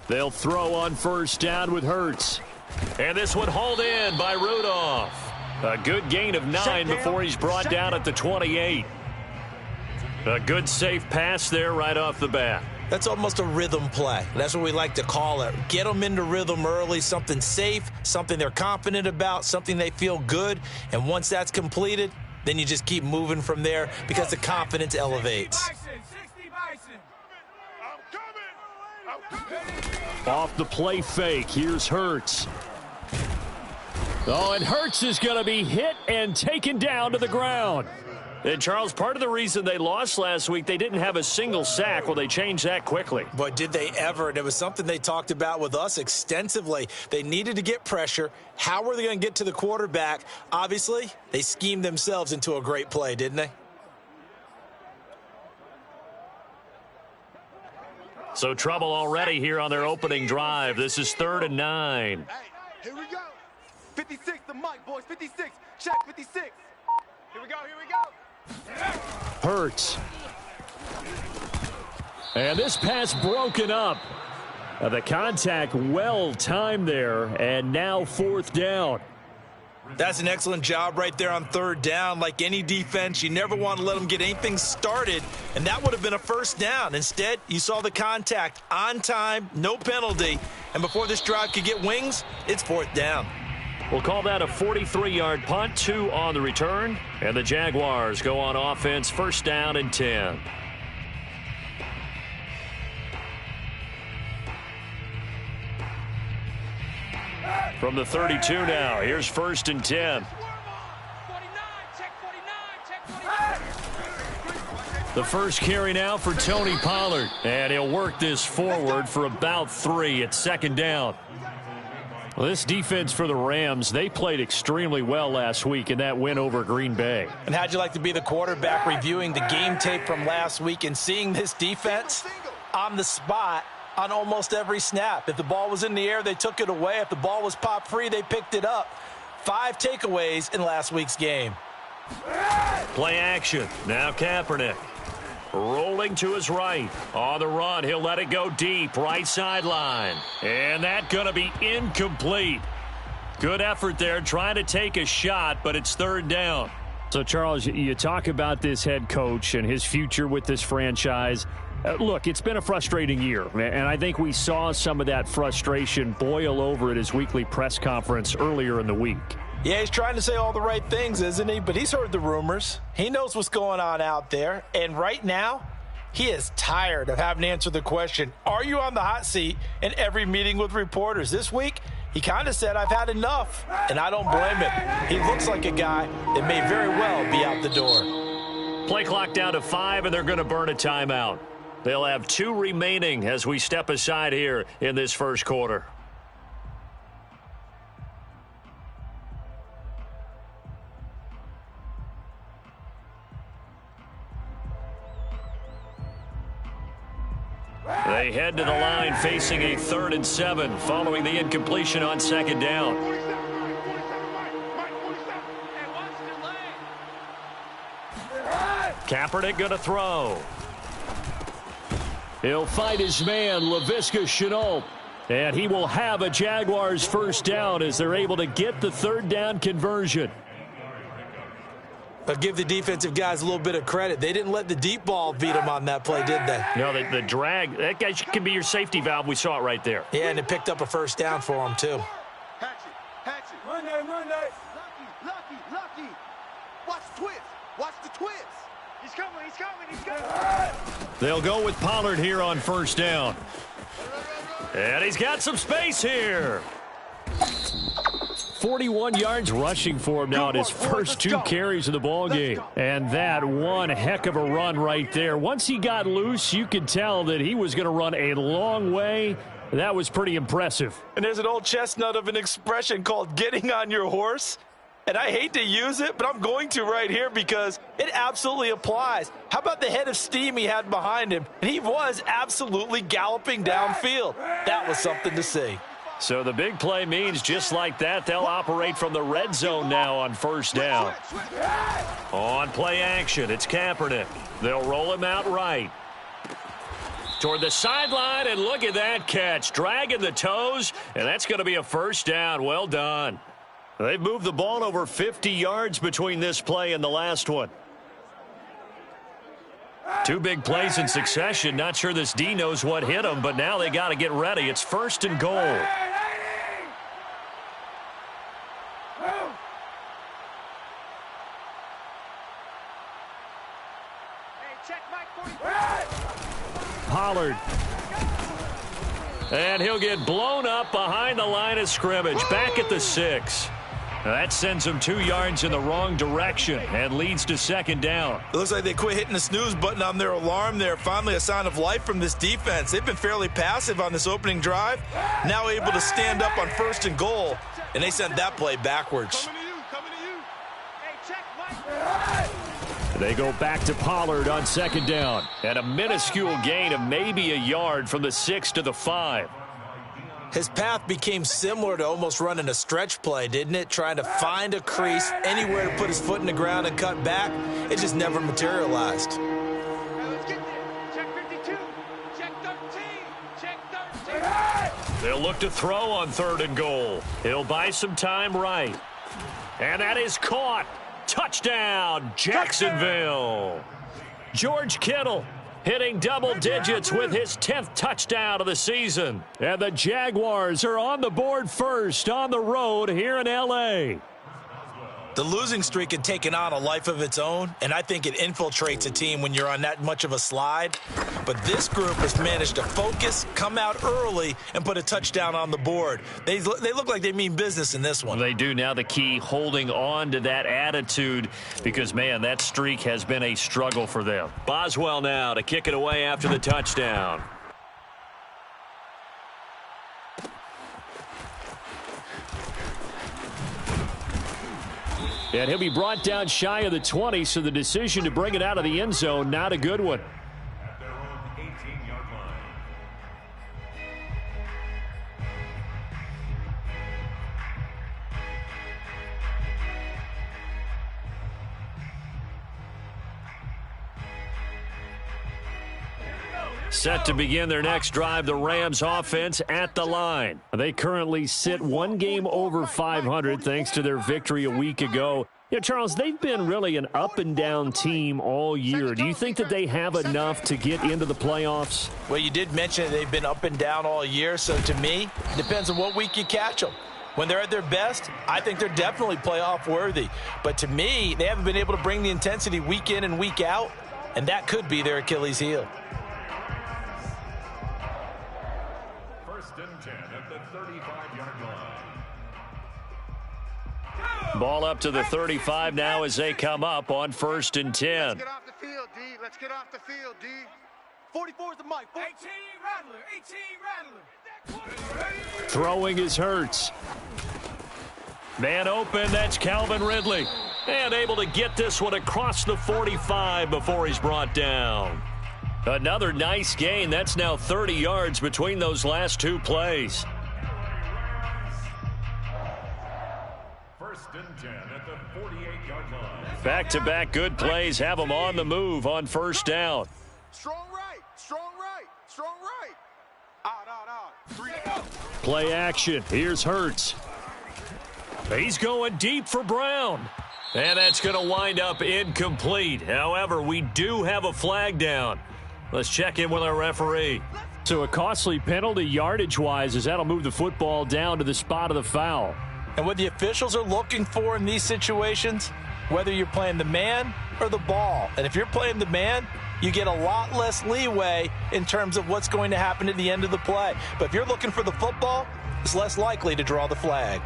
They'll throw on first down with Hurts. And this one hauled in by Rudolph. A good gain of 9 before he's brought down at the 28. A good safe pass there right off the bat. That's almost a rhythm play. That's what we like to call it. Get them into rhythm early, something safe, something they're confident about, something they feel good. And once that's completed, then you just keep moving from there because the confidence elevates. Off the play fake, here's Hurts. Oh, and Hurts is going to be hit and taken down to the ground. And, Charles, part of the reason they lost last week, they didn't have a single sack. Well, they changed that quickly. But did they ever? And it was something they talked about with us extensively. They needed to get pressure. How were they going to get to the quarterback? Obviously, they schemed themselves into a great play, didn't they? So trouble already here on their opening drive. This is 3rd and 9. Hey, here we go. 56, the mic, boys. 56. Check 56. Here we go, here we go. Hurts. And this pass broken up. The contact well timed there, and now 4th down. That's an excellent job right there on 3rd down. Like any defense, you never want to let them get anything started, and that would have been a 1st down. Instead, you saw the contact on time, no penalty, and before this drive could get wings, it's 4th down. We'll call that a 43-yard punt, 2 on the return, and the Jaguars go on offense, 1st down and 10. From the 32 now, here's 1st and 10. The first carry now for Tony Pollard, and he'll work this forward for about 3 at 2nd down. Well, this defense for the Rams, they played extremely well last week in that win over Green Bay. And how'd you like to be the quarterback reviewing the game tape from last week and seeing this defense on the spot on almost every snap? If the ball was in the air, they took it away. If the ball was popped free, they picked it up. 5 takeaways in last week's game. Play action. Now Kaepernick. Rolling to his right. On the run, he'll let it go deep. Right sideline. And that's going to be incomplete. Good effort there, trying to take a shot, but it's 3rd down. So, Charles, you talk about this head coach and his future with this franchise. Look, it's been a frustrating year, and I think we saw some of that frustration boil over at his weekly press conference earlier in the week. Yeah, he's trying to say all the right things, isn't he? But he's heard the rumors. He knows what's going on out there. And right now, he is tired of having to answer the question, are you on the hot seat in every meeting with reporters? This week, he kind of said, I've had enough, and I don't blame him. He looks like a guy that may very well be out the door. Play clock down to 5, and they're going to burn a timeout. They'll have 2 remaining as we step aside here in this first quarter. They head to the line facing a 3rd and 7 following the incompletion on 2nd down. Kaepernick going to throw. He'll fight his man, Laviska Shenault. And he will have a Jaguars 1st down as they're able to get the 3rd down conversion. But give the defensive guys a little bit of credit. They didn't let the deep ball beat them on that play, did they? No, the drag, that guy can be your safety valve. We saw it right there. Yeah, and it picked up a 1st down for them, too. Hatchet. Monday. Lucky. Watch the twist. Watch the twist. He's coming. They'll go with Pollard here on 1st down. And he's got some space here. 41 yards rushing for him now in his first 2 carries of the ballgame. And that one heck of a run right there. Once he got loose, you could tell that he was going to run a long way. That was pretty impressive. And there's an old chestnut of an expression called getting on your horse. And I hate to use it, but I'm going to right here because it absolutely applies. How about the head of steam he had behind him? And he was absolutely galloping downfield. That was something to see. So the big play means just like that, they'll operate from the red zone now on 1st down. On play action, it's Kaepernick. They'll roll him out right. toward the sideline, and look at that catch. Dragging the toes, and that's going to be a first down. Well done. They've moved the ball over 50 yards between this play and the last one. Two big plays in succession. Not sure this D knows what hit them, but now they got to get ready. It's first and goal. Pollard. And he'll get blown up behind the line of scrimmage. Back at the 6. That sends him 2 yards in the wrong direction and leads to second down. It looks like they quit hitting the snooze button on their alarm there. Finally a sign of life from this defense. They've been fairly passive on this opening drive. Now able to stand up on first and goal, and they sent that play backwards. They go back to Pollard on second down. And a minuscule gain of maybe a yard from the 6 to the 5. His path became similar to almost running a stretch play, didn't it? Trying to find a crease, anywhere to put his foot in the ground and cut back. It just never materialized. Let's get there. Check 52. Check 13. Check 13. They'll look to throw on third and goal. He'll buy some time right. And that is caught. Touchdown, Jacksonville. George Kittle hitting double digits with his 10th touchdown of the season. And the Jaguars are on the board first on the road here in L.A. The losing streak had taken on a life of its own, and I think it infiltrates a team when you're on that much of a slide. But this group has managed to focus, come out early, and put a touchdown on the board. They look like they mean business in this one. They do. Now the key, holding on to that attitude, because, man, that streak has been a struggle for them. Boswell now to kick it away after the touchdown. And he'll be brought down shy of the 20, so the decision to bring it out of the end zone, not a good one. At their own 18-yard line. Set to begin their next drive, the Rams offense at the line. They currently sit one game over 500 thanks to their victory a week ago. You know, Charles, they've been really an up-and-down team all year. Do you think that they have enough to get into the playoffs? Well, you did mention they've been up and down all year, so to me, it depends on what week you catch them. When they're at their best, I think they're definitely playoff worthy. But to me, they haven't been able to bring the intensity week in and week out, and that could be their Achilles heel. First and 10 at the 35-yard line. Ball up to the 35 now as they come up on first and 10. Let's get off the field, D. Let's get off the field, D. 44 is the mic. 18 Rattler. 18 Rattler. Throwing is Hurts. Man open, that's Calvin Ridley. And able to get this one across the 45 before he's brought down. Another nice gain. That's now 30 yards between those last two plays. First and 10 at the 48-yard line. Back-to-back good plays have them on the move on first down. Strong right. Strong right. Strong right. Out. 3 to go. Play action. Here's Hurts. He's going deep for Brown. And that's going to wind up incomplete. However, we do have a flag down. Let's check in with our referee. So a costly penalty yardage-wise as that'll move the football down to the spot of the foul. And what the officials are looking for in these situations, whether you're playing the man or the ball. And if you're playing the man, you get a lot less leeway in terms of what's going to happen at the end of the play. But if you're looking for the football, it's less likely to draw the flag.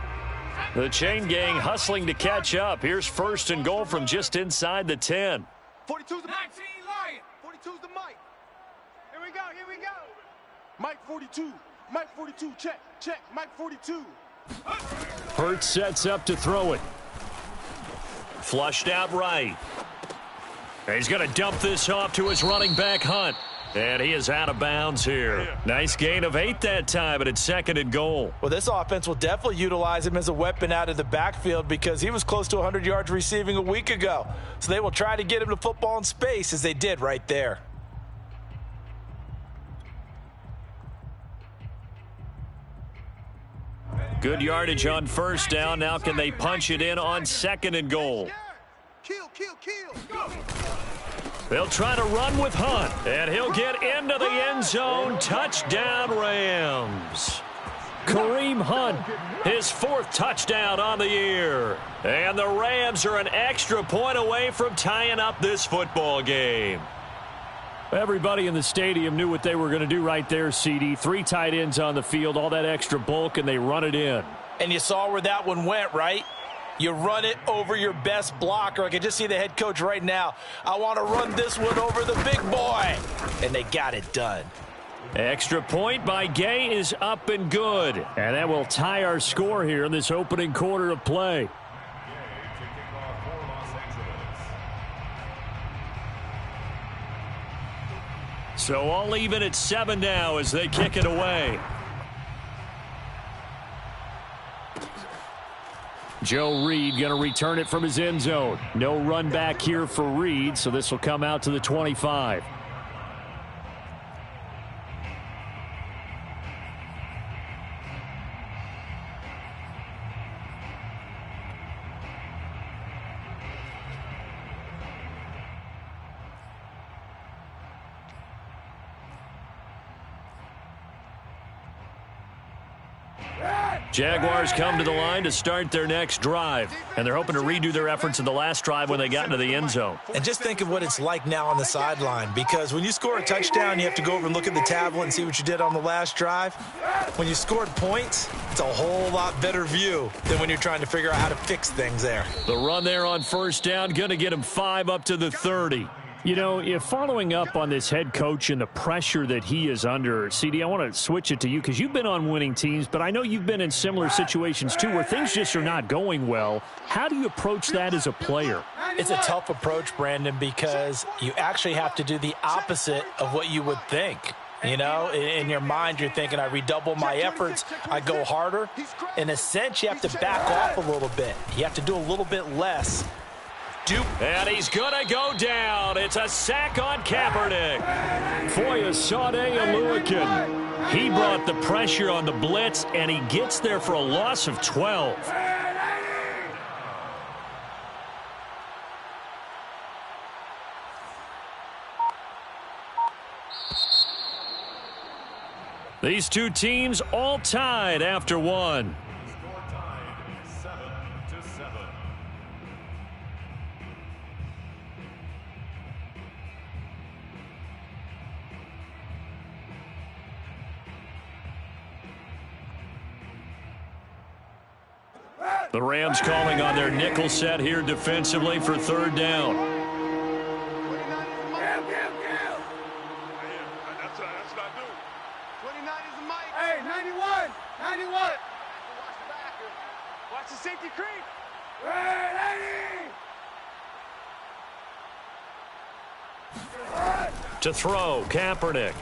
The chain gang hustling to catch up. Here's first and goal from just inside the 10. 42's the 19 Lion. 42's the mic. Here we go. Mike 42. Mike 42. Check. Mike 42. Hurts sets up to throw it. Flushed out right. He's going to dump this off to his running back, Hunt. And he is out of bounds here. Nice gain of 8 that time, but it's second and goal. Well, this offense will definitely utilize him as a weapon out of the backfield because he was close to 100 yards receiving a week ago. So they will try to get him the football in space as they did right there. Good yardage on first down. Now can they punch it in on 2nd and goal? Kill. They'll try to run with Hunt, and he'll get into the end zone. Touchdown, Rams. Kareem Hunt, his 4th touchdown on the year. And the Rams are an extra point away from tying up this football game. Everybody in the stadium knew what they were going to do right there, CD. 3 tight ends on the field, all that extra bulk, and they run it in. And you saw where that one went, right? You run it over your best blocker. I can just see the head coach right now. I want to run this one over the big boy. And they got it done. Extra point by Gay is up and good. And that will tie our score here in this opening quarter of play. So all even at 7 now as they kick it away. Joe Reed going to return it from his end zone. No run back here for Reed, so this will come out to the 25. Jaguars come to the line to start their next drive, and they're hoping to redo their efforts in the last drive when they got into the end zone. And just think of what it's like now on the sideline, because when you score a touchdown, you have to go over and look at the tablet and see what you did on the last drive. When you scored points, it's a whole lot better view than when you're trying to figure out how to fix things there. The run there on first down, going to get him 5 up to the 30. You know, if following up on this head coach and the pressure that he is under, CD, I want to switch it to you because you've been on winning teams, but I know you've been in similar situations too where things just are not going well. How do you approach that as a player? It's a tough approach, Brandon, because you actually have to do the opposite of what you would think. You know, in your mind, you're thinking, I redouble my efforts, I go harder. In a sense, you have to back off a little bit. You have to do a little bit less. And he's going to go down. It's a sack on Kaepernick. Foyesade Oluokun. He brought the pressure on the blitz, and he gets there for a loss of 12. These two teams all tied after one. The Rams calling on their nickel set here defensively for third down. That's what I do. 29 is the mic. Hey, 91. 91. Watch the safety creep. To throw, Kaepernick.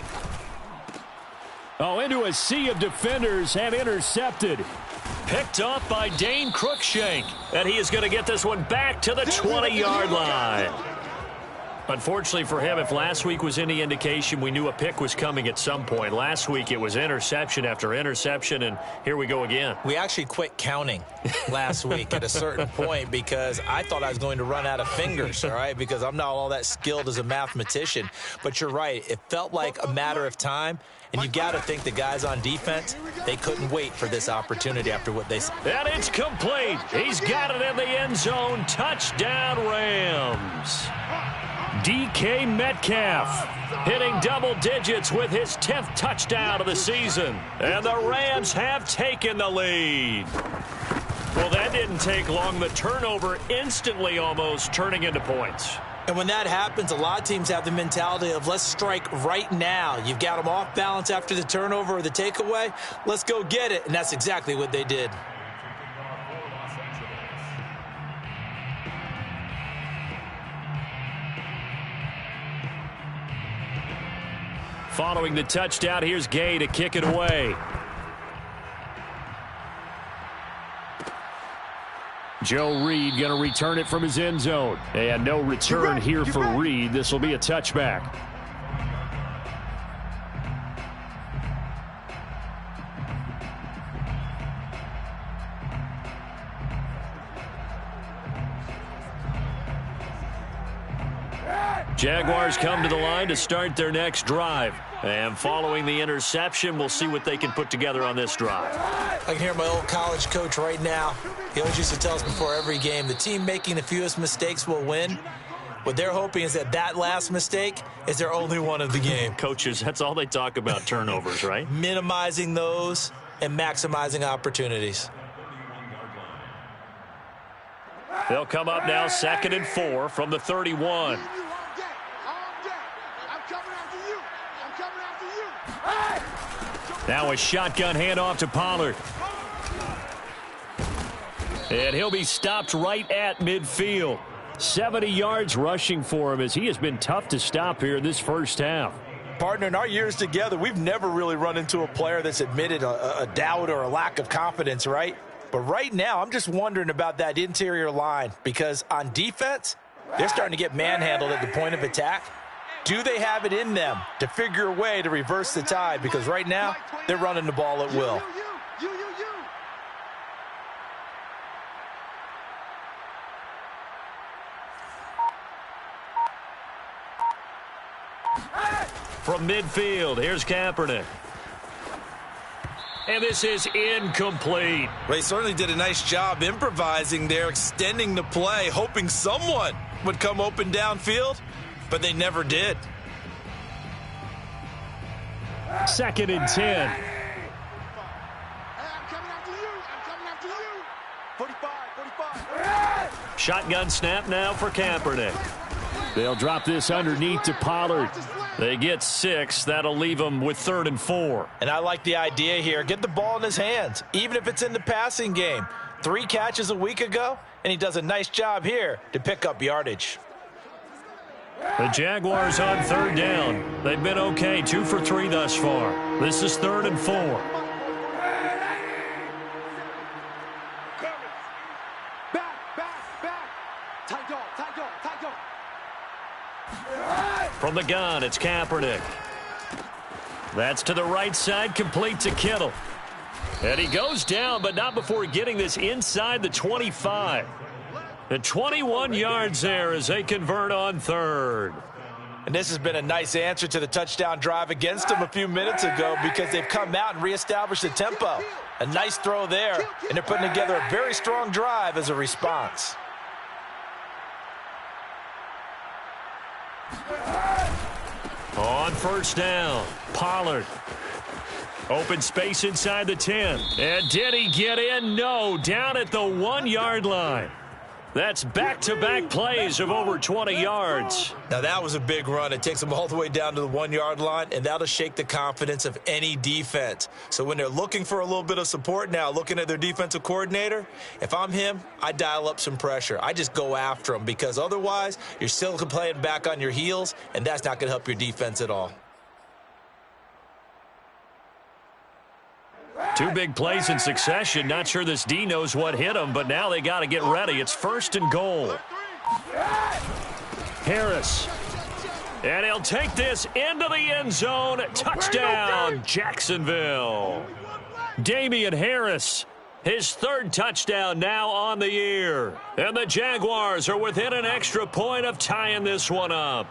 Oh, into a sea of defenders and intercepted. Picked up by Dane Cruikshank. And he is going to get this one back to the 20-yard line. Unfortunately for him, if last week was any indication, we knew a pick was coming at some point. Last week it was interception after interception, and here we go again. We actually quit counting last week at a certain point because I thought I was going to run out of fingers, all right, because I'm not all that skilled as a mathematician. But you're right. It felt like a matter of time, and you got to think the guys on defense, they couldn't wait for this opportunity after what they said. And it's complete. He's got it in the end zone. Touchdown, Rams. DK Metcalf hitting double digits with his 10th touchdown of the season. And the Rams have taken the lead. Well, that didn't take long. The turnover instantly almost turning into points. And when that happens, a lot of teams have the mentality of let's strike right now. You've got them off balance after the turnover or the takeaway. Let's go get it. And that's exactly what they did. Following the touchdown, here's Gay to kick it away. Joe Reed going to return it from his end zone. And no return here for Reed. This will be a touchback. Jaguars come to the line to start their next drive. And following the interception, we'll see what they can put together on this drive. I can hear my old college coach right now. He always used to tell us before every game, the team making the fewest mistakes will win. What they're hoping is that last mistake is their only one of the game. Coaches, that's all they talk about, turnovers, right? Minimizing those and maximizing opportunities. They'll come up now 2nd and 4 from the 31. Now a shotgun handoff to Pollard. And he'll be stopped right at midfield. 70 yards rushing for him as he has been tough to stop here in this first half. Partner, in our years together, we've never really run into a player that's admitted a doubt or a lack of confidence, right? But right now, I'm just wondering about that interior line because on defense, they're starting to get manhandled at the point of attack. Do they have it in them to figure a way to reverse the tide? Because right now, they're running the ball at will. From midfield, here's Kaepernick. And this is incomplete. They certainly did a nice job improvising there, extending the play, hoping someone would come open downfield, but they never did. 2nd and 10. I'm coming after you. I'm coming after you. 45. Shotgun snap now for Kaepernick. They'll drop this underneath to Pollard. They get 6. That'll leave them with 3rd and 4. And I like the idea here. Get the ball in his hands, even if it's in the passing game. 3 catches a week ago, and he does a nice job here to pick up yardage. The Jaguars on 3rd down. They've been okay, 2 for 3 thus far. This is 3rd and 4. Back. Tight dog. From the gun, it's Kaepernick. That's to the right side, complete to Kittle. And he goes down, but not before getting this inside the 25. And 21 yards there as they convert on 3rd. And this has been a nice answer to the touchdown drive against them a few minutes ago because they've come out and reestablished the tempo. A nice throw there, and they're putting together a very strong drive as a response. On 1st down, Pollard. Open space inside the 10. And did he get in? No, down at the 1-yard line. That's back-to-back plays of over 20 yards. Now, that was a big run. It takes them all the way down to the 1-yard line, and that'll shake the confidence of any defense. So when they're looking for a little bit of support now, looking at their defensive coordinator, if I'm him, I dial up some pressure. I just go after them because otherwise you're still playing back on your heels, and that's not going to help your defense at all. 2 big plays in succession. Not sure this D knows what hit him, but now they got to get ready. It's 1st and goal. Harris. And he'll take this into the end zone. Touchdown, Jacksonville. Damian Harris, his 3rd touchdown now on the year. And the Jaguars are within an extra point of tying this one up.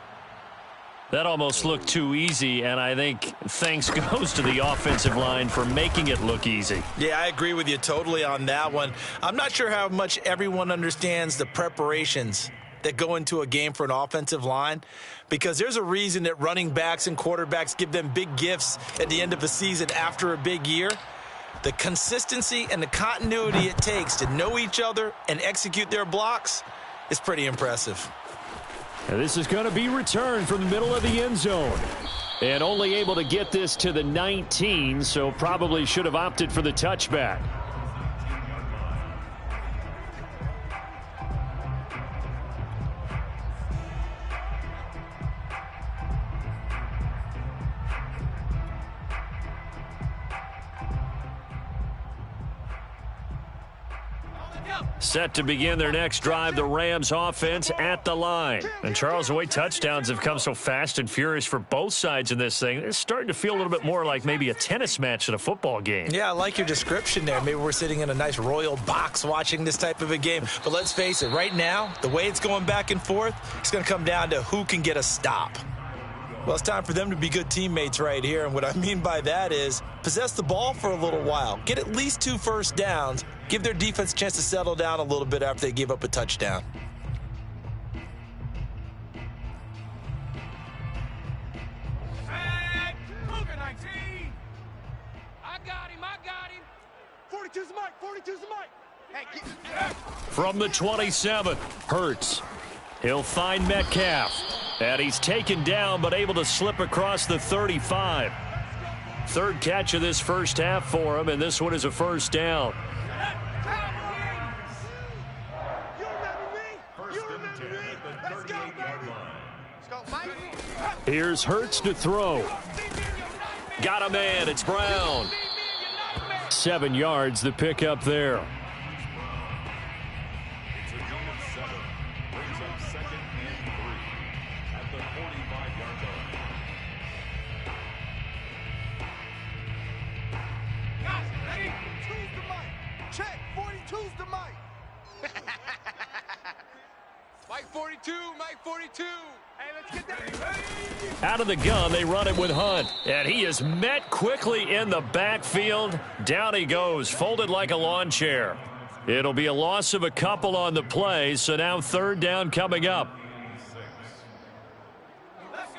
That almost looked too easy, and I think thanks goes to the offensive line for making it look easy. Yeah, I agree with you totally on that one. I'm not sure how much everyone understands the preparations that go into a game for an offensive line because there's a reason that running backs and quarterbacks give them big gifts at the end of a season after a big year. The consistency and the continuity it takes to know each other and execute their blocks is pretty impressive. And this is going to be returned from the middle of the end zone. And only able to get this to the 19, so probably should have opted for the touchback. Set to begin their next drive, the Rams offense at the line. And Charles, the way touchdowns have come so fast and furious for both sides in this thing, it's starting to feel a little bit more like maybe a tennis match in a football game. Yeah, I like your description there. Maybe we're sitting in a nice royal box watching this type of a game. But let's face it, right now, the way it's going back and forth, it's going to come down to who can get a stop. Well, it's time for them to be good teammates right here. And what I mean by that is possess the ball for a little while. Get at least 2 first downs. Give their defense a chance to settle down a little bit after they give up a touchdown. Hey, Luka 19. I got him. 42's the mic. 42's the mic. Hey, From the 27, Hurts. He'll find Metcalf. And he's taken down but able to slip across the 35. Third catch of this first half for him, and this one is a first down. Here's Hurts to throw. Got a man. It's Brown. 7 yards, the pickup there. Check, 42's the mic. Mike 42, Mike 42. Hey, let's get that. Out of the gun, they run it with Hunt. And he is met quickly in the backfield. Down he goes, folded like a lawn chair. It'll be a loss of a couple on the play, so now third down coming up.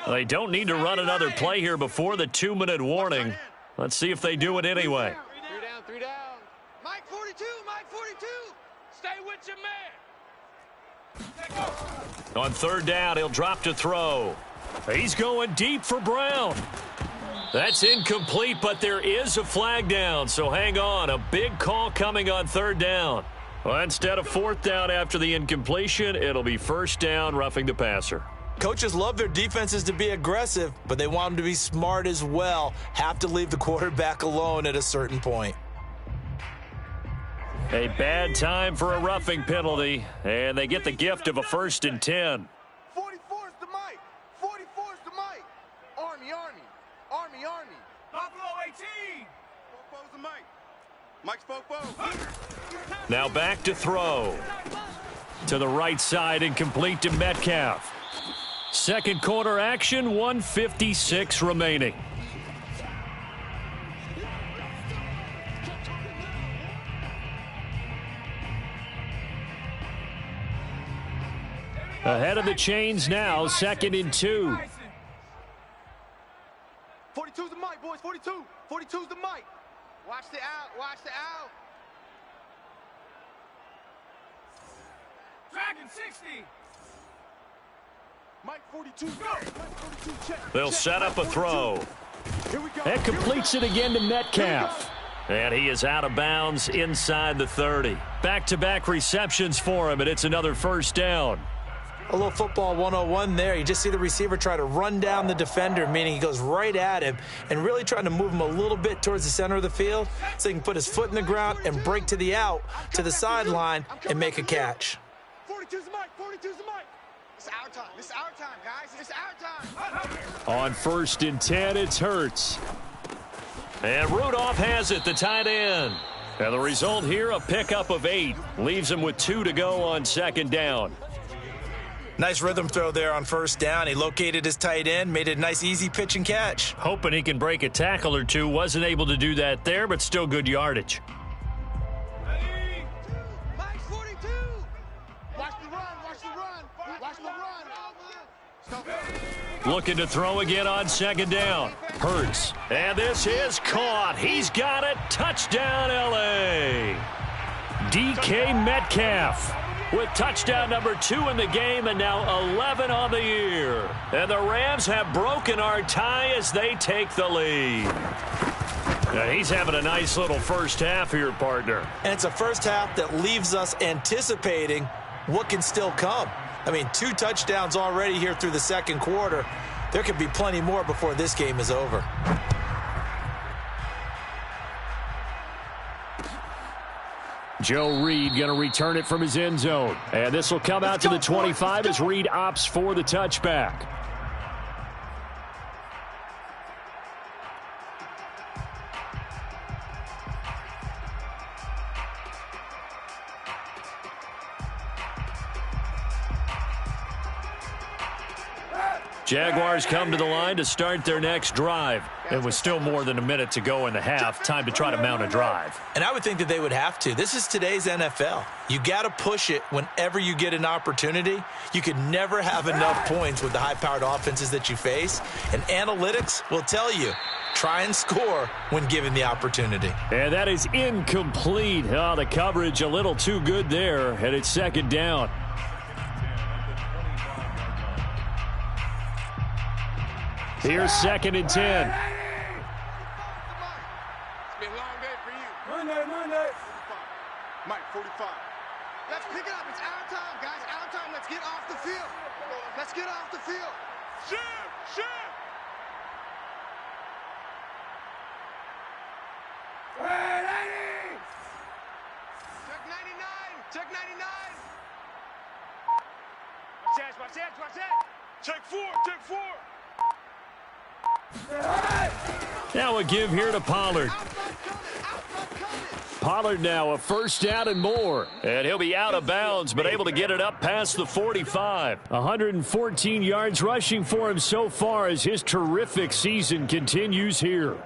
They don't need to run another play here before the 2-minute warning. Let's see if they do it anyway. 3 down. Mike 42, Mike 42. Stay with your man. On third down, he'll drop to throw. He's going deep for Brown. That's incomplete, but there is a flag down, so hang on. A big call coming on third down. Well, instead of fourth down after the incompletion, it'll be first down, roughing the passer. Coaches love their defenses to be aggressive, but they want them to be smart as well. Have to leave the quarterback alone at a certain point. A bad time for a roughing penalty, and they get the gift of a 1st and 10. 44's the mic. 44's the mic. Army. Buffalo 18. Fofo's the mic. Mike's Fofo. Now back to throw. To the right side and complete to Metcalf. Second quarter action, 1:56 remaining. Ahead of the chains now, 2nd and 2. 42's the mic, boys. 42. 42's the mic. Watch the out. Dragon 60. Mike 42, go. Mike 42, check. They'll set up a throw. Here we go. That completes it again to Metcalf. And he is out of bounds inside the 30. Back-to-back receptions for him, and it's another first down. A little football 101 there. You just see the receiver try to run down the defender, meaning he goes right at him and really trying to move him a little bit towards the center of the field so he can put his foot in the ground and break to the out, to the sideline, and make a catch. 42's the mic. 42's the mic. It's our time. This is our time, guys. It's our time. On 1st and 10, it's Hurts. And Rudolph has it, the tight end. And the result here, a pickup of 8. Leaves him with 2 to go on 2nd down. Nice rhythm throw there on first down. He located his tight end, made it a nice easy pitch and catch. Hoping he can break a tackle or two. Wasn't able to do that there, but still good yardage. Mike 42. Watch the run. Looking to throw again on 2nd down. Hurts. And this is caught. He's got it. Touchdown, L.A. DK Metcalf with touchdown number 2 in the game and now 11 on the year. And the Rams have broken our tie as they take the lead. Now he's having a nice little first half here, partner. And it's a first half that leaves us anticipating what can still come. I mean, 2 touchdowns already here through the second quarter. There could be plenty more before this game is over. Joe Reed going to return it from his end zone. And this will come out to the 25 as Reed opts for the touchback. Jaguars come to the line to start their next drive. And with still more than a minute to go in the half, time to try to mount a drive. And I would think that they would have to. This is today's NFL. You got to push it whenever you get an opportunity. You could never have enough points with the high-powered offenses that you face. And analytics will tell you, try and score when given the opportunity. And that is incomplete. Oh, the coverage a little too good there, and it's second down. Here's second and 10. It's been a long day for you. Monday. Mike, 45. Let's pick it up. It's our time, guys. Our time. Let's get off the field. Let's get off the field. Shift. Check 99. Watch that. Check four. Now a give here to Pollard. Pollard now a first down and more. And he'll be out of bounds, but able to get it up past the 45. 114 yards rushing for him so far as his terrific season continues here.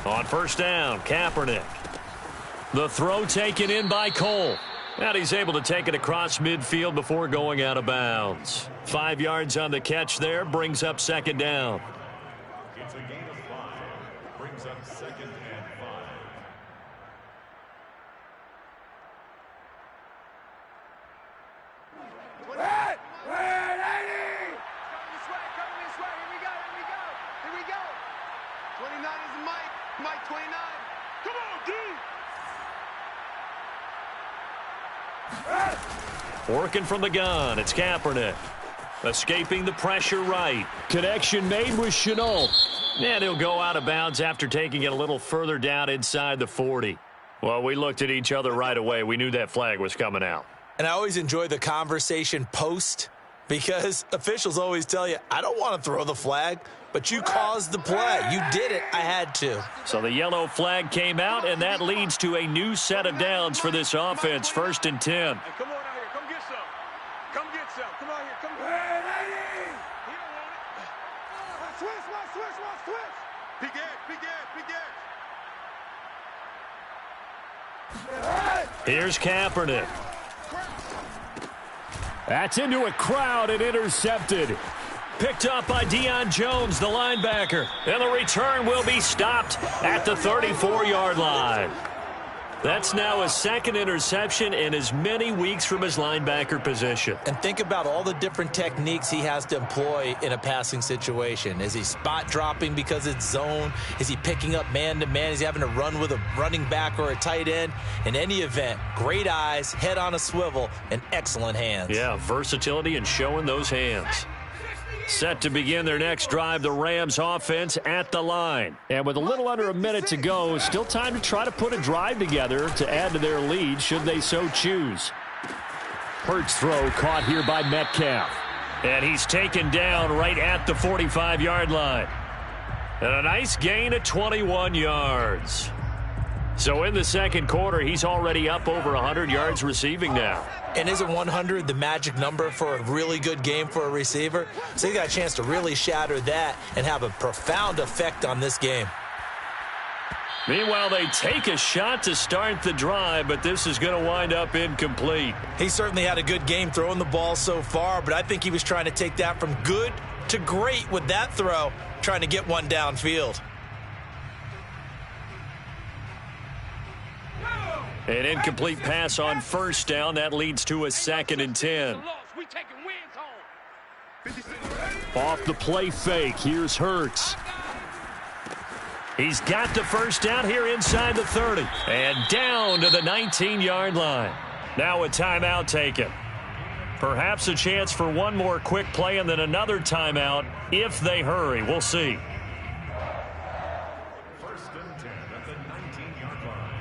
On first down, Kaepernick. The throw taken in by Cole. And he's able to take it across midfield before going out of bounds. 5 yards on the catch there, brings up second down. It's a gain of 5. Brings up second and 5. Here we go. 29 is Mike 29. Come on, D. Working from the gun, it's Kaepernick. Escaping the pressure right. Connection made with Chenault. And he'll go out of bounds after taking it a little further down inside the 40. Well, we looked at each other right away. We knew that flag was coming out. And I always enjoy the conversation post because officials always tell you, I don't want to throw the flag, but you caused the play. You did it. I had to. So the yellow flag came out, and that leads to a new set of downs for this offense. First and 10. Hey, come on out here. Come get some. Come out here. Come get it. He don't want it. Switch. Big edge. Here's Kaepernick. That's into a crowd and intercepted. Picked up by Deion Jones, the linebacker. And the return will be stopped at the 34-yard line. That's now a second interception in as many weeks from his linebacker position. And think about all the different techniques he has to employ in a passing situation. Is he spot dropping because it's zone? Is he picking up man-to-man? Is he having to run with a running back or a tight end? In any event, great eyes, head on a swivel, and excellent hands. Yeah, versatility and showing those hands. Set to begin their next drive, the Rams offense at the line. And with a little under a minute to go, still time to try to put a drive together to add to their lead should they so choose. Hurts throw caught here by Metcalf. And he's taken down right at the 45-yard line. And a nice gain of 21 yards. So in the second quarter, he's already up over 100 yards receiving now. And isn't 100 the magic number for a really good game for a receiver? So he got a chance to really shatter that and have a profound effect on this game. Meanwhile, they take a shot to start the drive, but this is going to wind up incomplete. He certainly had a good game throwing the ball so far, but I think he was trying to take that from good to great with that throw, trying to get one downfield. An incomplete pass on first down. That leads to a second and 10. Off the play fake. Here's Hurts. He's got the first down here inside the 30. And down to the 19-yard line. Now a timeout taken. Perhaps a chance for one more quick play and then another timeout if they hurry. We'll see. First and 10 at the 19-yard line.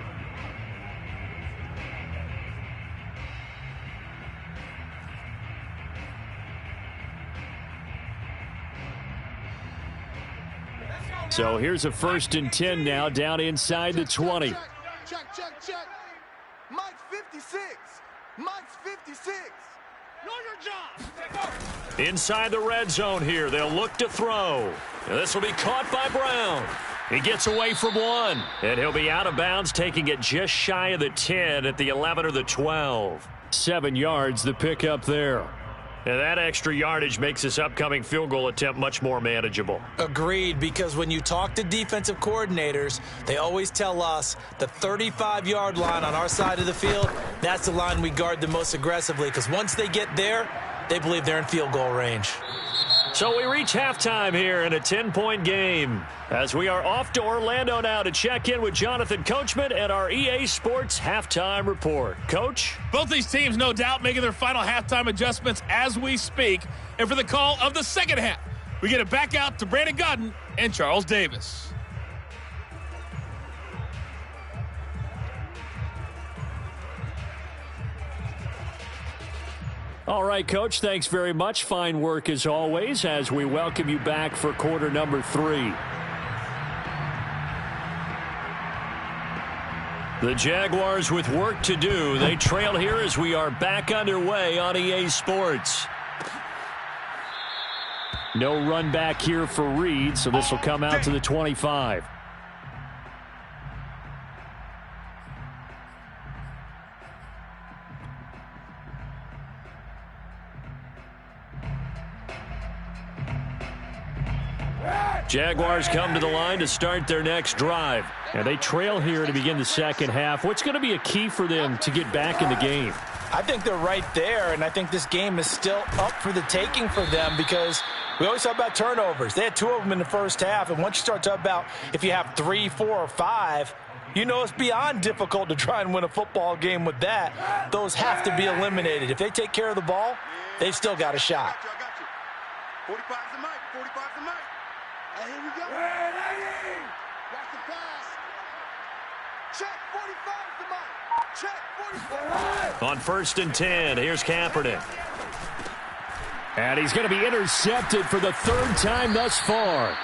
So here's a first and 10 now down inside the 20. Check. Mike's 56. Mike's 56. Know your job. Inside the red zone here. They'll look to throw. And this will be caught by Brown. He gets away from one. And he'll be out of bounds, taking it just shy of the 10 at the 11 or the 12. 7 yards, the pickup there. And that extra yardage makes this upcoming field goal attempt much more manageable. Agreed, because when you talk to defensive coordinators, they always tell us the 35-yard line on our side of the field, that's the line we guard the most aggressively, because once they get there, they believe they're in field goal range. So we reach halftime here in a 10-point game as we are off to Orlando now to check in with Jonathan Coachman and our EA Sports halftime report. Coach? Both these teams, no doubt, making their final halftime adjustments as we speak. And for the call of the second half, we get it back out to Brandon Godden and Charles Davis. All right, Coach, thanks very much. Fine work as always as we welcome you back for quarter number 3. The Jaguars with work to do. They trail here as we are back underway on EA Sports. No run back here for Reed, so this will come out to the 25. Jaguars come to the line to start their next drive. And they trail here to begin the second half. What's going to be a key for them to get back in the game? I think they're right there, and I think this game is still up for the taking for them because we always talk about turnovers. They had 2 of them in the first half, and once you start talking about if you have 3, 4, or 5, you know it's beyond difficult to try and win a football game with that. Those have to be eliminated. If they take care of the ball, they've still got a shot. I got you. 45's the mic. 45's the mic. And here we go. Watch the pass. Check. 45's the mic. Check. 45. On first and 10, here's Kaepernick. And he's going to be intercepted for the 3rd time thus far.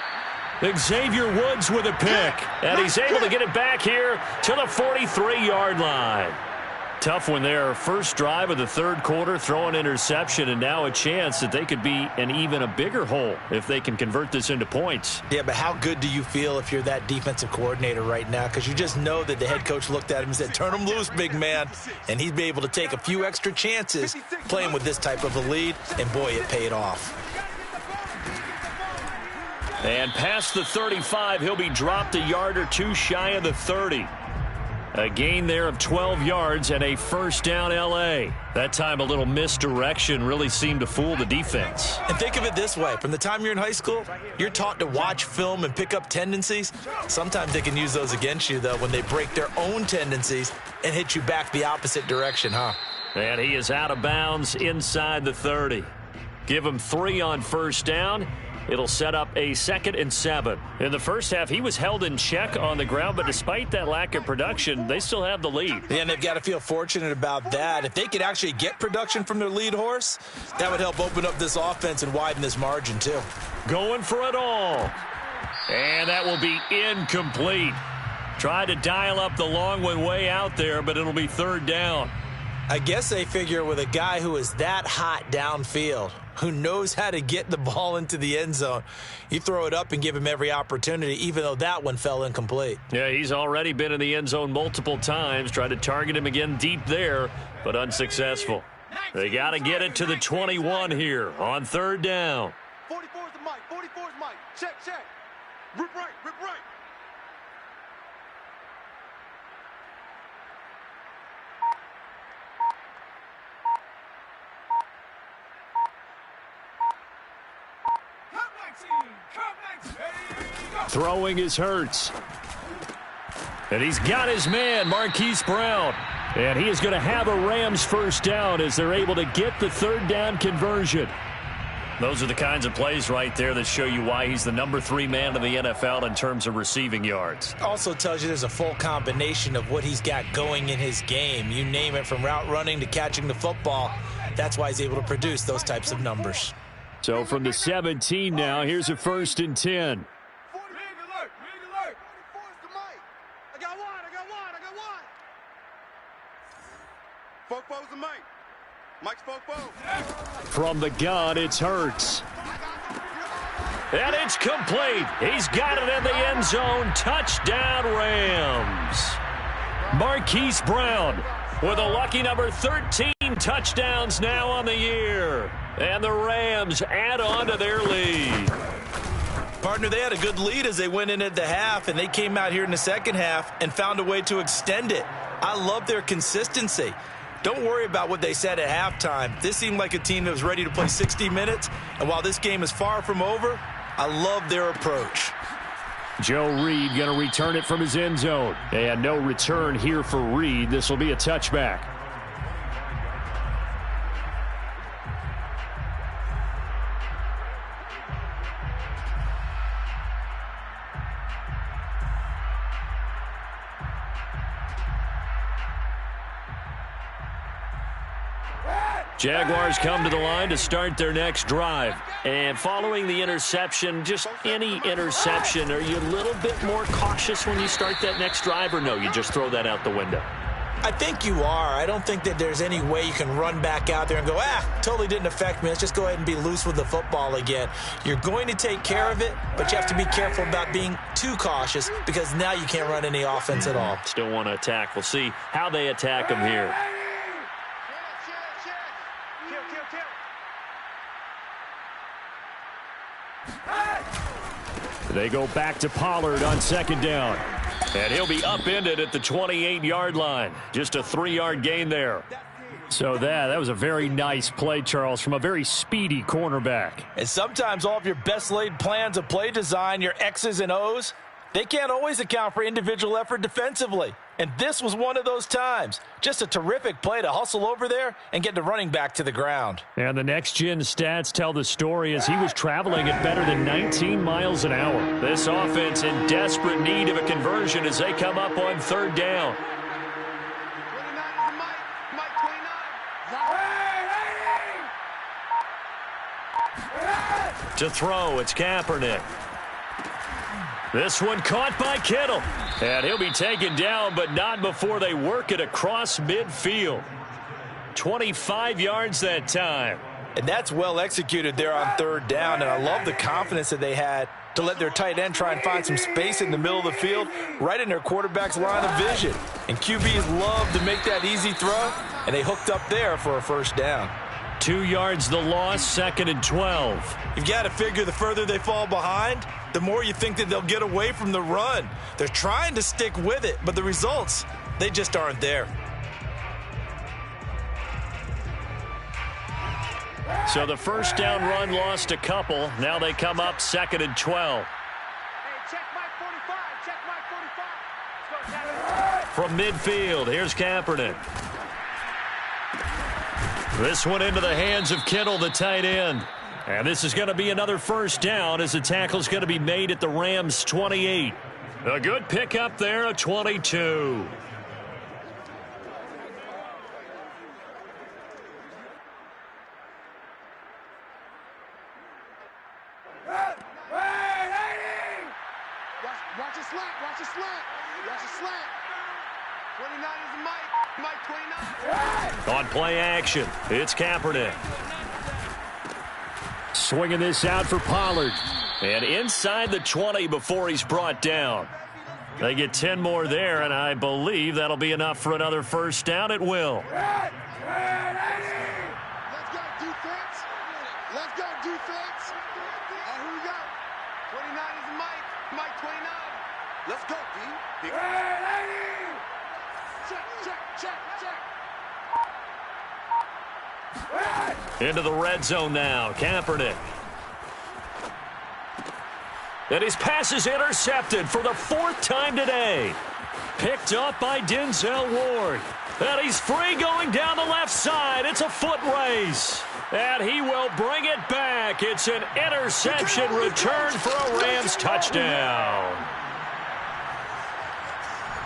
Xavier Woods with a pick. And he's able to get it back here to the 43-yard line. Tough one there. First drive of the 3rd quarter, throw an interception, and now a chance that they could be in even a bigger hole if they can convert this into points. Yeah, but how good do you feel if you're that defensive coordinator right now? Because you just know that the head coach looked at him and said, turn him loose, big man. And he'd be able to take a few extra chances playing with this type of a lead, and boy, it paid off. And past the 35, he'll be dropped a yard or 2 shy of the 30. A gain there of 12 yards and a first down L.A. That time a little misdirection really seemed to fool the defense. And think of it this way. From the time you're in high school, you're taught to watch film and pick up tendencies. Sometimes they can use those against you, though, when they break their own tendencies and hit you back the opposite direction, huh? And he is out of bounds inside the 30. Give him 3 on first down. It'll set up a 2nd and 7. In the first half, he was held in check on the ground, but despite that lack of production, they still have the lead. Yeah, and they've got to feel fortunate about that. If they could actually get production from their lead horse, that would help open up this offense and widen this margin, too. Going for it all. And that will be incomplete. Tried to dial up the long one way out there, but it'll be 3rd down. I guess they figure with a guy who is that hot downfield, who knows how to get the ball into the end zone, you throw it up and give him every opportunity, even though that one fell incomplete. Yeah, he's already been in the end zone multiple times. Tried to target him again deep there, but unsuccessful. They got to get it to the 21 here on 3rd down. 44's the mic. 44's mic. Check. Rip right. Throwing is Hurts. And he's got his man, Marquise Brown. And he is going to have a Rams first down as they're able to get the third down conversion. Those are the kinds of plays right there that show you why he's the number 3 man in the NFL in terms of receiving yards. Also tells you there's a full combination of what he's got going in his game. You name it, from route running to catching the football. That's why he's able to produce those types of numbers. So from the 17 now, here's a 1st and 10. From the gun, it's Hurts. And it's complete. He's got it in the end zone. Touchdown, Rams. Marquise Brown with a lucky number 13 touchdowns now on the year. And the Rams add on to their lead. Partner, they had a good lead as they went in at the half, and they came out here in the second half and found a way to extend it. I love their consistency. Don't worry about what they said at halftime. This seemed like a team that was ready to play 60 minutes, and while this game is far from over, I love their approach. Joe Reed going to return it from his end zone. And no return here for Reed. This will be a touchback. Jaguars come to the line to start their next drive. And following the interception, just any interception, are you a little bit more cautious when you start that next drive, or no, you just throw that out the window? I think you are. I don't think that there's any way you can run back out there and go, totally didn't affect me. Let's just go ahead and be loose with the football again. You're going to take care of it, but you have to be careful about being too cautious because now you can't run any offense at all. Still want to attack. We'll see how they attack them here. They go back to Pollard on second down. And he'll be upended at the 28-yard line. Just a 3-yard gain there. So that was a very nice play, Charles, from a very speedy cornerback. And sometimes all of your best laid plans of play design, your X's and O's, they can't always account for individual effort defensively. And this was one of those times. Just a terrific play to hustle over there and get the running back to the ground. And the next-gen stats tell the story as he was traveling at better than 19 miles an hour. This offense in desperate need of a conversion as they come up on third down. To throw, it's Kaepernick. This one caught by Kittle. And he'll be taken down, but not before they work it across midfield. 25 yards that time. And that's well executed there on third down. And I love the confidence that they had to let their tight end try and find some space in the middle of the field, right in their quarterback's line of vision. And QBs love to make that easy throw, and they hooked up there for a first down. 2 yards the loss, 2nd and 12. You've got to figure the further they fall behind, the more you think that they'll get away from the run. They're trying to stick with it, but the results, they just aren't there. So the first down run lost a couple. Now they come up 2nd and 12. Hey, check Mike 45. Check Mike 45. From midfield, here's Kaepernick. This one into the hands of Kittle, the tight end. And this is going to be another first down as the tackle is going to be made at the Rams' 28. A good pickup there, a 22. Watch a slant. Watch a slant. Watch a slant. 29 is Mike. Mike 29. On play action, it's Kaepernick. Swinging this out for Pollard. And inside the 20 before he's brought down. They get 10 more there, and I believe that'll be enough for another first down. It will. Let's go defense. Let's go defense. Here we go. 29 is Mike. Mike 29. Let's go, D. Check. Into the red zone now. Kaepernick. And his pass is intercepted for the 4th time today. Picked up by Denzel Ward. And he's free going down the left side. It's a foot race. And he will bring it back. It's an interception return for a Rams touchdown.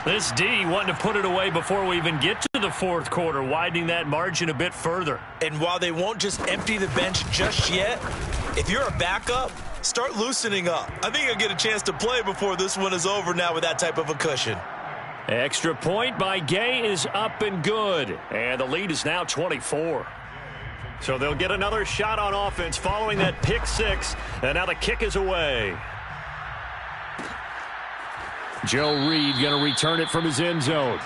This D wanting to put it away before we even get to the 4th quarter, widening that margin a bit further. And while they won't just empty the bench just yet, if you're a backup, start loosening up. I think you'll get a chance to play before this one is over now with that type of a cushion. Extra point by Gay is up and good. And the lead is now 24. So they'll get another shot on offense following that pick 6. And now the kick is away. Joe Reed going to return it from his end zone.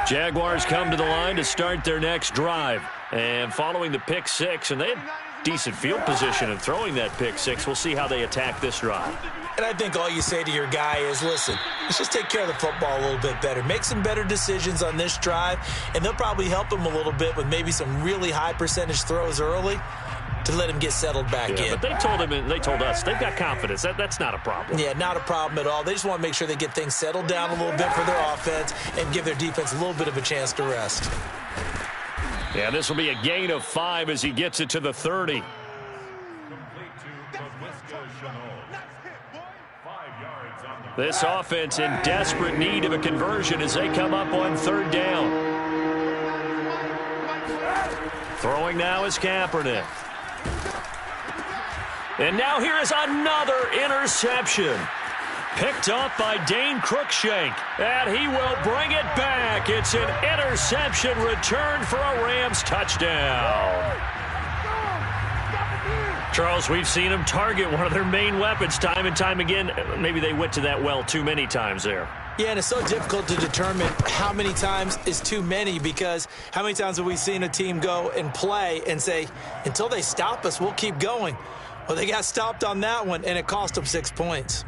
Jaguars come to the line to start their next drive. And following the pick 6, and they had decent field position in throwing that pick 6. We'll see how they attack this drive. And I think all you say to your guy is, listen, let's just take care of the football a little bit better. Make some better decisions on this drive, and they'll probably help him a little bit with maybe some really high percentage throws early to let him get settled back in. But they told him, and they told us, they've got confidence. That's not a problem. Yeah, not a problem at all. They just want to make sure they get things settled down a little bit for their offense and give their defense a little bit of a chance to rest. Yeah, this will be a gain of 5 as he gets it to the 30. This offense in desperate need of a conversion as they come up on 3rd down. Throwing now is Kaepernick. And now here is another interception. Picked up by Dane Cruikshank. And he will bring it back. It's an interception return for a Rams touchdown. Charles, we've seen them target one of their main weapons time and time again. Maybe they went to that well too many times there. Yeah, and it's so difficult to determine how many times is too many, because how many times have we seen a team go and play and say, until they stop us, we'll keep going. Well, they got stopped on that one, and it cost them 6 points.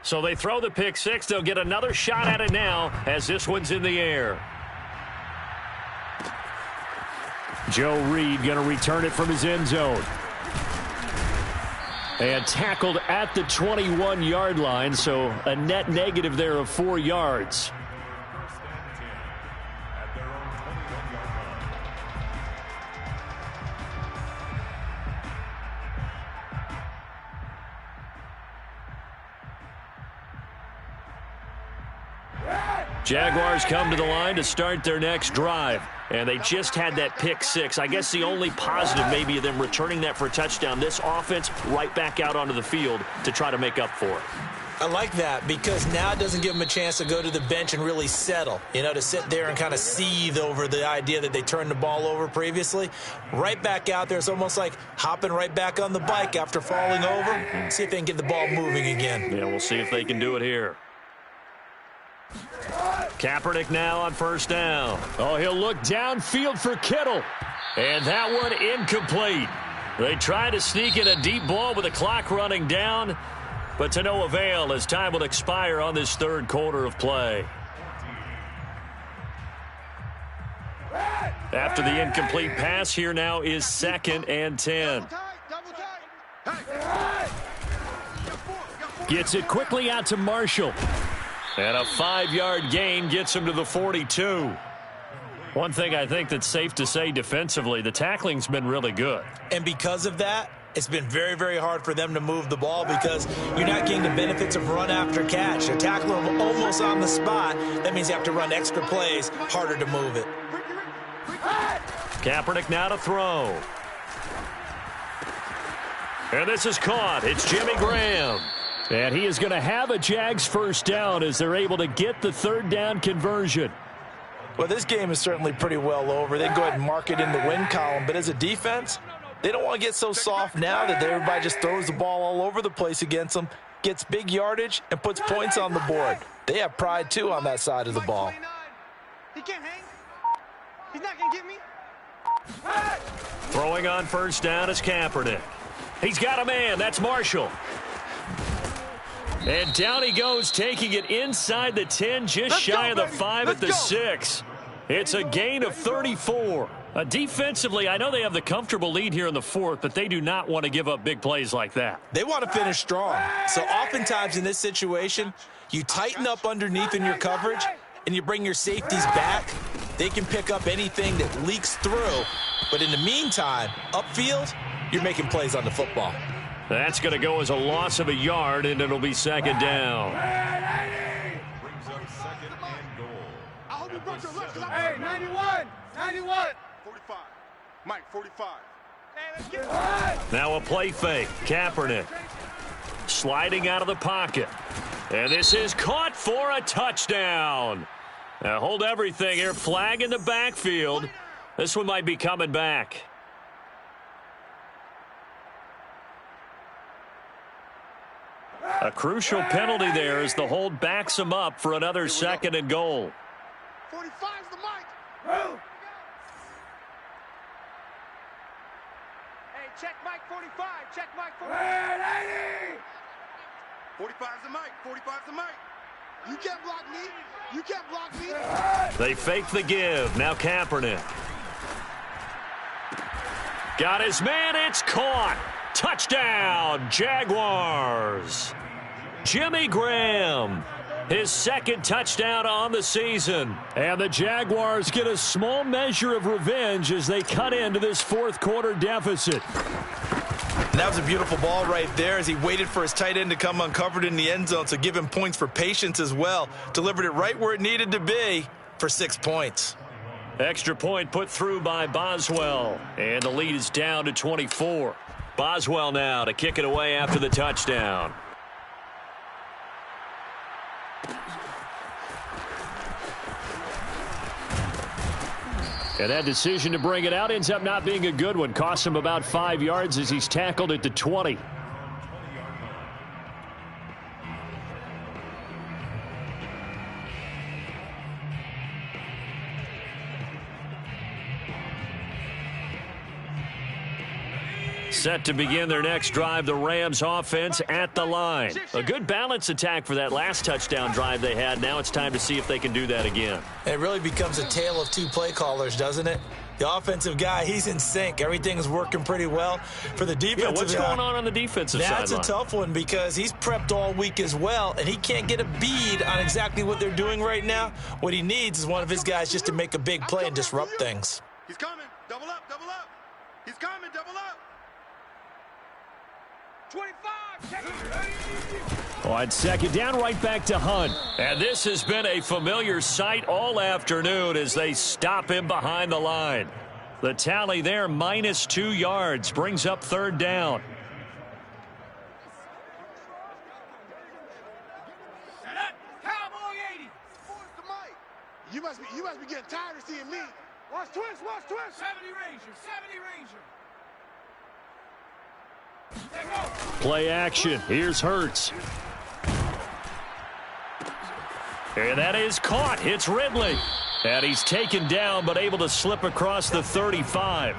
So they throw the pick 6. They'll get another shot at it now as this one's in the air. Joe Reed going to return it from his end zone. And tackled at the 21-yard line, so a net negative there of 4 yards. Jaguars come to the line to start their next drive. And they just had that pick 6. I guess the only positive maybe of them returning that for a touchdown. This offense right back out onto the field to try to make up for it. I like that, because now it doesn't give them a chance to go to the bench and really settle, to sit there and kind of seethe over the idea that they turned the ball over previously. Right back out there. It's almost like hopping right back on the bike after falling over. See if they can get the ball moving again. Yeah, we'll see if they can do it here. Kaepernick now on 1st down. Oh, he'll look downfield for Kittle. And that one incomplete. They try to sneak in a deep ball with the clock running down, but to no avail as time will expire on this 3rd quarter of play. After the incomplete pass, here now is 2nd and 10. Gets it quickly out to Marshall. And a 5-yard gain gets him to the 42. One thing I think that's safe to say defensively, the tackling's been really good. And because of that, it's been very, very hard for them to move the ball, because you're not getting the benefits of run after catch. You're tackling them almost on the spot. That means you have to run extra plays, harder to move it. Kaepernick now to throw. And this is caught. It's Jimmy Graham. And he is going to have a Jags 1st down as they're able to get the 3rd down conversion. Well, this game is certainly pretty well over. They can go ahead and mark it in the win column. But as a defense, they don't want to get so soft now that everybody just throws the ball all over the place against them. gets big yardage, and puts points on the board. They have pride, too, on that side of the ball. He can't hang. He's not going to get me. Throwing on first down is Kaepernick. He's got a man. That's Marshall. And down he goes, taking it inside the 10, just shy of the 5 at the 6. It's a gain of 34. Defensively, I know they have the comfortable lead here in the 4th, but they do not want to give up big plays like that. They want to finish strong. So oftentimes in this situation, you tighten up underneath in your coverage, and you bring your safeties back. They can pick up anything that leaks through. But in the meantime, upfield, you're making plays on the football. That's going to go as a loss of a yard, and it'll be second down. Brings up second and goal. I hope you brought your left. Hey, 91. 91. 45. Mike, 45. Hey, let's get it. Now a play fake. Kaepernick sliding out of the pocket. And this is caught for a touchdown. Now hold everything here. Flag in the backfield. This one might be coming back. A crucial penalty there as the hold backs him up for another second and goal. 45's the Mike. Hey, check Mike 45. Check Mike 45. 45's the Mike. 45's the Mike. You can't block me. You can't block me. They fake the give. Now Kaepernick. Got his man. It's caught. Touchdown, Jaguars. Jimmy Graham, his second touchdown on the season. And the Jaguars get a small measure of revenge as they cut into this fourth quarter deficit. And that was a beautiful ball right there as he waited for his tight end to come uncovered in the end zone, so give him points for patience as well. Delivered it right where it needed to be for 6 points. Extra point put through by Boswell, and the lead is down to 24. Boswell now to kick it away after the touchdown. And that decision to bring it out ends up not being a good one. Costs him about 5 yards as he's tackled at the 20. Set to begin their next drive, the Rams offense at the line. A good balance attack for that last touchdown drive they had. Now it's time to see if they can do that again. It really becomes a tale of two play callers, doesn't it? The offensive guy, he's in sync. Everything's working pretty well. For the defensive guy, what's going on the defensive side? That's a tough one because he's prepped all week as well, and he can't get a bead on exactly what they're doing right now. What he needs is one of his guys just to make a big play and disrupt things. He's coming. Double up. Double up. He's coming. Double up. 25. On second down, right back to Hunt. And this has been a familiar sight all afternoon as they stop him behind the line. The tally there, minus 2 yards, brings up third down. Cowboy 80. Force the mic. You must be getting tired of seeing me. Watch twist. Watch twist. 70 Ranger. 70 Ranger. Play action. Here's Hurts. And that is caught. It's Ridley. And he's taken down but able to slip across the 35.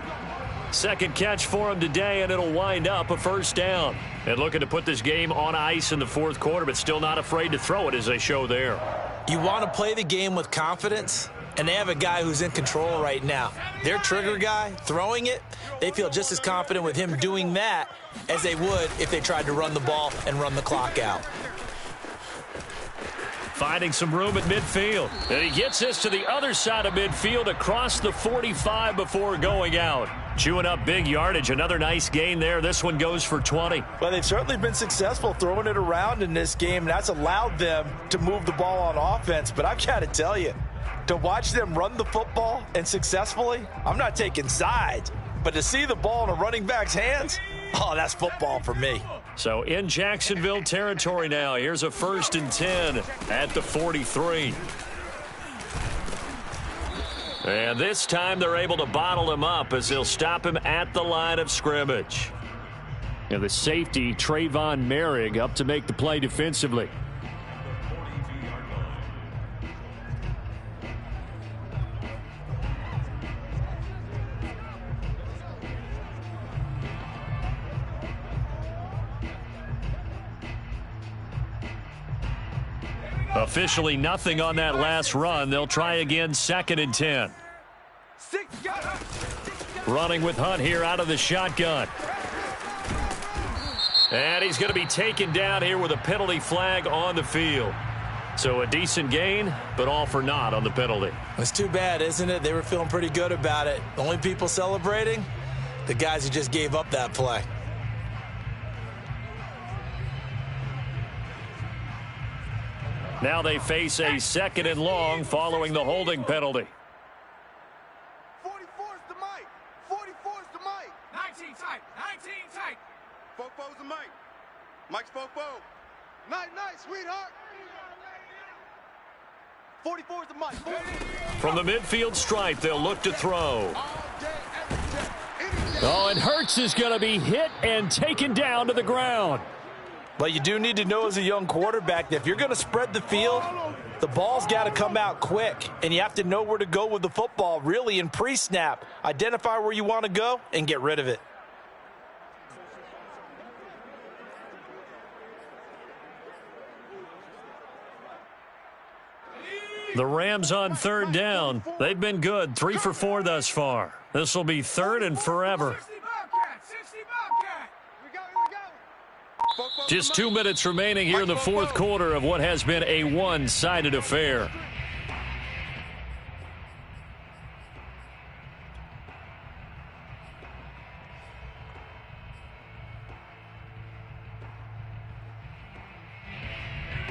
Second catch for him today, and it'll wind up a first down. And looking to put this game on ice in the fourth quarter, but still not afraid to throw it as they show there. You want to play the game with confidence, and they have a guy who's in control right now. Their trigger guy, throwing it, they feel just as confident with him doing that as they would if they tried to run the ball and run the clock out. Finding some room at midfield. And he gets this to the other side of midfield across the 45 before going out. Chewing up big yardage. Another nice gain there. This one goes for 20. Well, they've certainly been successful throwing it around in this game. And that's allowed them to move the ball on offense. But I've got to tell you, to watch them run the football and successfully, I'm not taking sides. But to see the ball in a running back's hands, oh, that's football for me. So in Jacksonville territory now. Here's a 1st and 10 at the 43. And this time they're able to bottle him up as they'll stop him at the line of scrimmage. And the safety, Trayvon Merrick, up to make the play defensively. Officially nothing on that last run. They'll try again, 2nd and 10. Running with Hunt here out of the shotgun. And he's going to be taken down here with a penalty flag on the field. So a decent gain, but all for naught on the penalty. It's too bad, isn't it? They were feeling pretty good about it. The only people celebrating, the guys who just gave up that play. Now they face a 2nd and long following the holding penalty. 44's the mic. 44's the mic. 19 tight. 19 tight. Fofo's the mic. Mike's Fofo. Night, sweetheart. 44's the mic. From the midfield stripe, they'll look to throw. Oh, and Hurts is going to be hit and taken down to the ground. But you do need to know as a young quarterback that if you're going to spread the field, the ball's got to come out quick. And you have to know where to go with the football, really, in pre-snap. Identify where you want to go and get rid of it. The Rams on 3rd down. They've been good, 3 for 4 thus far. This will be 3rd and forever. Just 2 minutes remaining here in the 4th quarter of what has been a one-sided affair.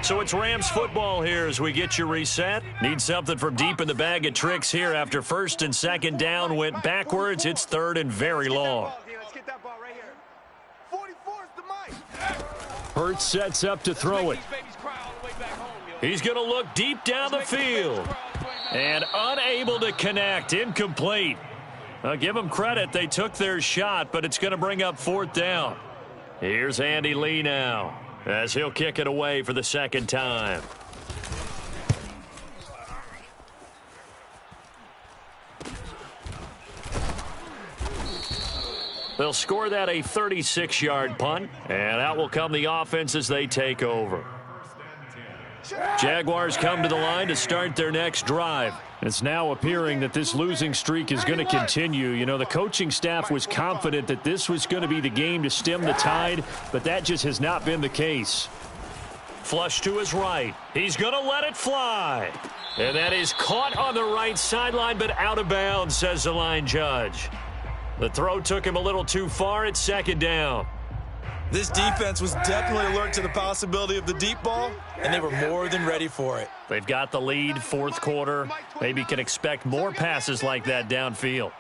So it's Rams football here as we get you reset. Need something from deep in the bag of tricks here after 1st and 2nd down went backwards. It's 3rd and very long. Hurts sets up to throw it. He's going to look deep down the field. And unable to connect. Incomplete. I'll give them credit. They took their shot, but it's going to bring up 4th down. Here's Andy Lee now as he'll kick it away for the 2nd time. They'll score that a 36-yard punt, and out will come the offense as they take over. Jaguars come to the line to start their next drive. It's now appearing that this losing streak is going to continue. You know, the coaching staff was confident that this was going to be the game to stem the tide, but that just has not been the case. Flush to his right. He's going to let it fly. And that is caught on the right sideline, but out of bounds, says the line judge. The throw took him a little too far. It's 2nd down. This defense was definitely alert to the possibility of the deep ball, and they were more than ready for it. They've got the lead, 4th quarter. Maybe can expect more passes like that downfield.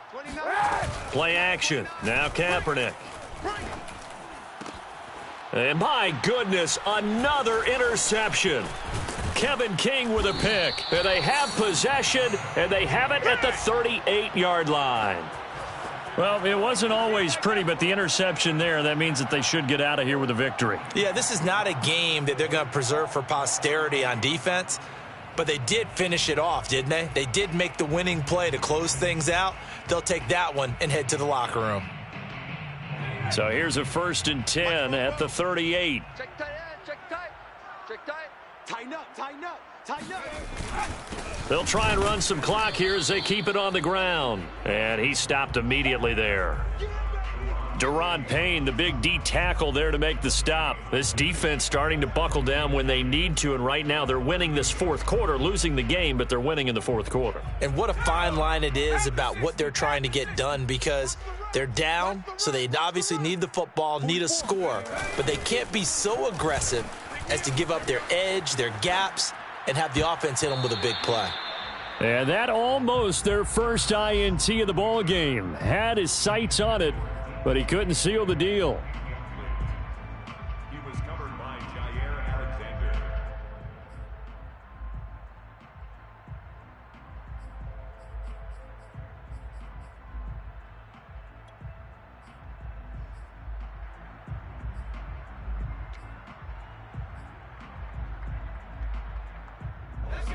Play action. Now Kaepernick. And my goodness, another interception. Kevin King with a pick. And they have possession, and they have it at the 38-yard line. Well, it wasn't always pretty, but the interception there, that means that they should get out of here with a victory. Yeah, this is not a game that they're going to preserve for posterity on defense, but they did finish it off, didn't they? They did make the winning play to close things out. They'll take that one and head to the locker room. So here's a 1st and 10 at the 38. Check tight, check tight, check tight. Tighten up, tighten up, tighten up. They'll try and run some clock here as they keep it on the ground. And he stopped immediately there. Deron Payne, the big D tackle there to make the stop. This defense starting to buckle down when they need to, and right now they're winning this 4th quarter, losing the game, but they're winning in the 4th quarter. And what a fine line it is about what they're trying to get done, because they're down, so they obviously need the football, need a score, but they can't be so aggressive as to give up their edge, their gaps, and have the offense hit them with a big play. And that almost their first INT of the ball game. Had his sights on it, but he couldn't seal the deal. He was covered by Jair Alexander.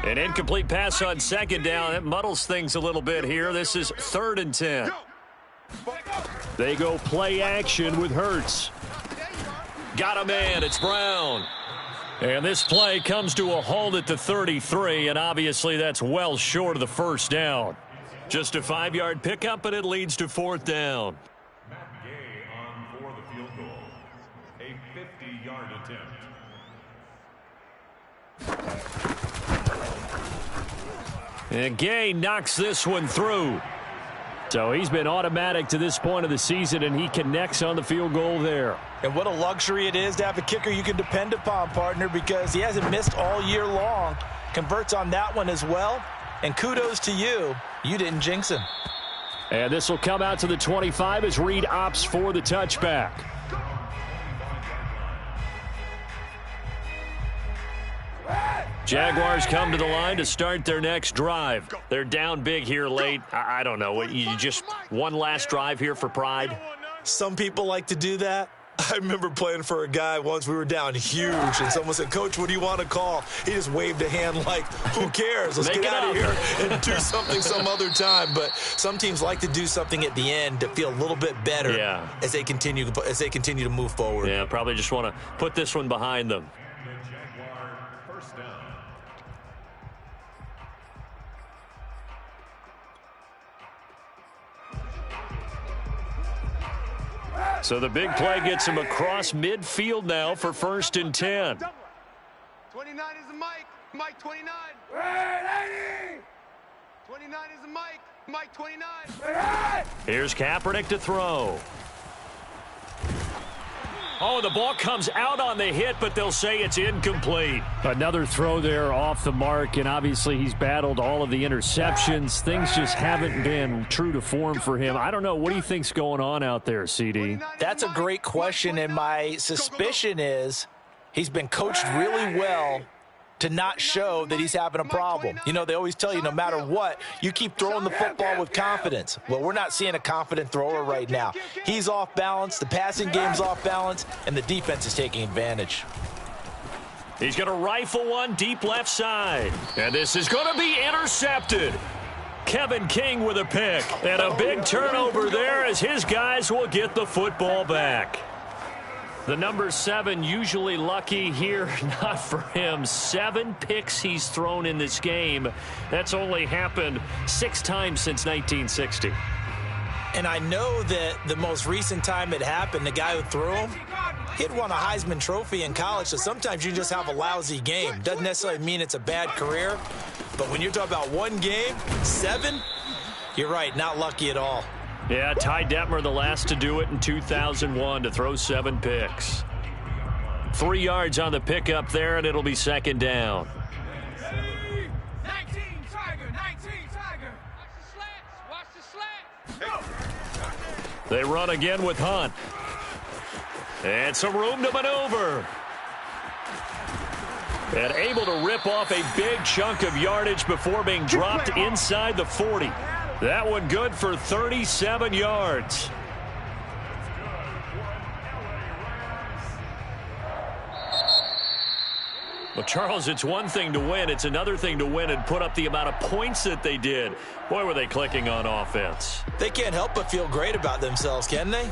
An incomplete pass on second down. That muddles things a little bit here. This is 3rd and 10. They go play action with Hurts. Got a man. It's Brown. And this play comes to a halt at the 33, and obviously that's well short of the first down. Just a 5-yard pickup, and it leads to 4th down. Matt Gay on for the field goal. A 50-yard attempt. And Gay knocks this one through. So he's been automatic to this point of the season, and he connects on the field goal there. And what a luxury it is to have a kicker you can depend upon, partner, because he hasn't missed all year long. Converts on that one as well. And kudos to you. You didn't jinx him. And this will come out to the 25 as Reed opts for the touchback. Jaguars come to the line to start their next drive. They're down big here late. I don't know. You just one last drive here for pride? Some people like to do that. I remember playing for a guy once. We were down huge, and someone said, "Coach, what do you want to call?" He just waved a hand like, who cares? Let's get out of here and do something some other time. But some teams like to do something at the end to feel a little bit better as they continue to move forward. Yeah, probably just want to put this one behind them. Jaguar first down. So the big play gets him across midfield now for 1st and 10. 29 is the Mike. Mike 29. 29 is the Mike. Mike 29. Here's Kaepernick to throw. Oh, the ball comes out on the hit, but they'll say it's incomplete. Another throw there off the mark, and obviously he's battled all of the interceptions. Things just haven't been true to form for him. I don't know. What do you think's going on out there, CD? That's a great question, and my suspicion is he's been coached really well to not show that he's having a problem. You know, they always tell you no matter what, you keep throwing the football with confidence. Well, we're not seeing a confident thrower right now. He's off balance, the passing game's off balance, and the defense is taking advantage. He's going to rifle one deep left side. And this is going to be intercepted. Kevin King with a pick. And a big turnover there as his guys will get the football back. The number 7 usually lucky here, not for him. 7 picks he's thrown in this game. That's only happened 6 times since 1960. And I know that the most recent time it happened, the guy who threw him, he'd won a Heisman Trophy in college, so sometimes you just have a lousy game. Doesn't necessarily mean it's a bad career, but when you're talking about one game, 7, you're right, not lucky at all. Yeah, Ty Detmer the last to do it in 2001 to throw 7 picks. 3 yards on the pickup there, and it'll be 2nd down. 19 Tiger, 19 Tiger. Watch the slats. They run again with Hunt. And some room to maneuver. And able to rip off a big chunk of yardage before being dropped inside the 40. That one good for 37 yards. Well, Charles, it's one thing to win. It's another thing to win and put up the amount of points that they did. Boy, were they clicking on offense. They can't help but feel great about themselves, can they?